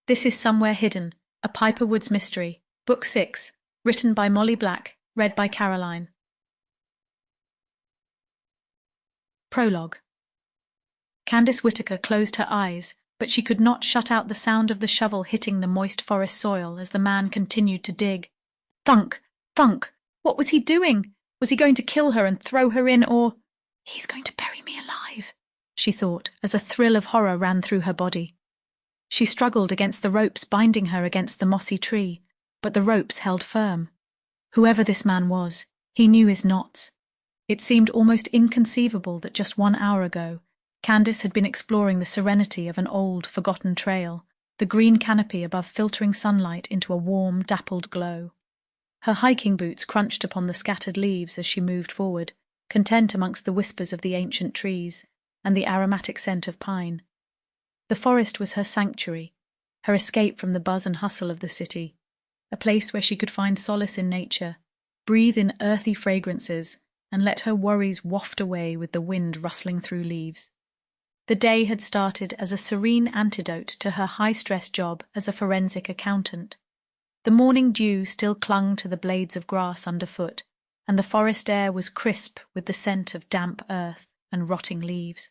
This is Somewhere Hidden, a Piper Woods mystery, Book 6, written by Molly Black, read by Caroline. Prologue. Candace Whitaker closed her eyes, but she could not shut out the sound of the shovel hitting the moist forest soil as the man continued to dig. Thunk! Thunk! What was he doing? Was he going to kill her and throw her in, or— "He's going to bury me alive," she thought, as a thrill of horror ran through her body. She struggled against the ropes binding her against the mossy tree, but the ropes held firm. Whoever this man was, he knew his knots. It seemed almost inconceivable that just 1 hour ago, Candace had been exploring the serenity of an old, forgotten trail, the green canopy above filtering sunlight into a warm, dappled glow. Her hiking boots crunched upon the scattered leaves as she moved forward, content amongst the whispers of the ancient trees and the aromatic scent of pine. The forest was her sanctuary, her escape from the buzz and hustle of the city, a place where she could find solace in nature, breathe in earthy fragrances, and let her worries waft away with the wind rustling through leaves. The day had started as a serene antidote to her high-stress job as a forensic accountant. The morning dew still clung to the blades of grass underfoot, and the forest air was crisp with the scent of damp earth and rotting leaves.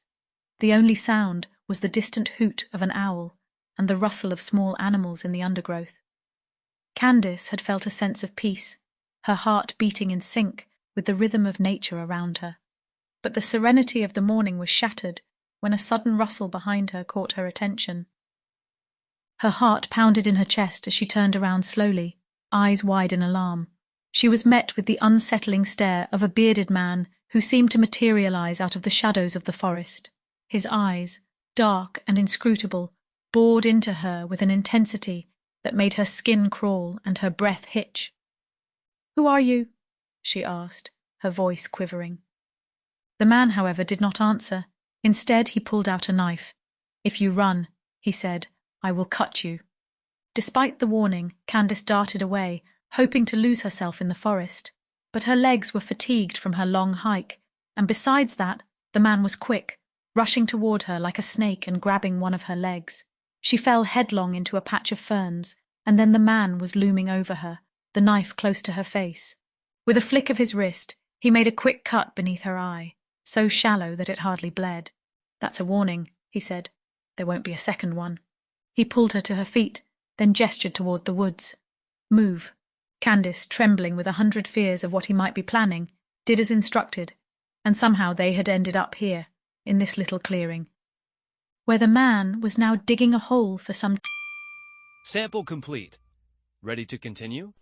The only sound was the distant hoot of an owl and the rustle of small animals in the undergrowth. Candace had felt a sense of peace, her heart beating in sync with the rhythm of nature around her. But the serenity of the morning was shattered when a sudden rustle behind her caught her attention. Her heart pounded in her chest as she turned around slowly, eyes wide in alarm. She was met with the unsettling stare of a bearded man who seemed to materialize out of the shadows of the forest. His eyes, dark and inscrutable, bored into her with an intensity that made her skin crawl and her breath hitch. "Who are you?" she asked, her voice quivering. The man, however, did not answer. Instead, he pulled out a knife. "If you run," he said, "I will cut you." Despite the warning, Candace darted away, hoping to lose herself in the forest. But her legs were fatigued from her long hike, and besides that, the man was quick, rushing toward her like a snake and grabbing one of her legs. She fell headlong into a patch of ferns, and then the man was looming over her, the knife close to her face. With a flick of his wrist, he made a quick cut beneath her eye, so shallow that it hardly bled. "That's a warning," he said. "There won't be a second one." He pulled her to her feet, then gestured toward the woods. "Move." Candace, trembling with 100 fears of what he might be planning, did as instructed, and somehow they had ended up here, in this little clearing, where the man was now digging a hole for some— Sample complete. Ready to continue?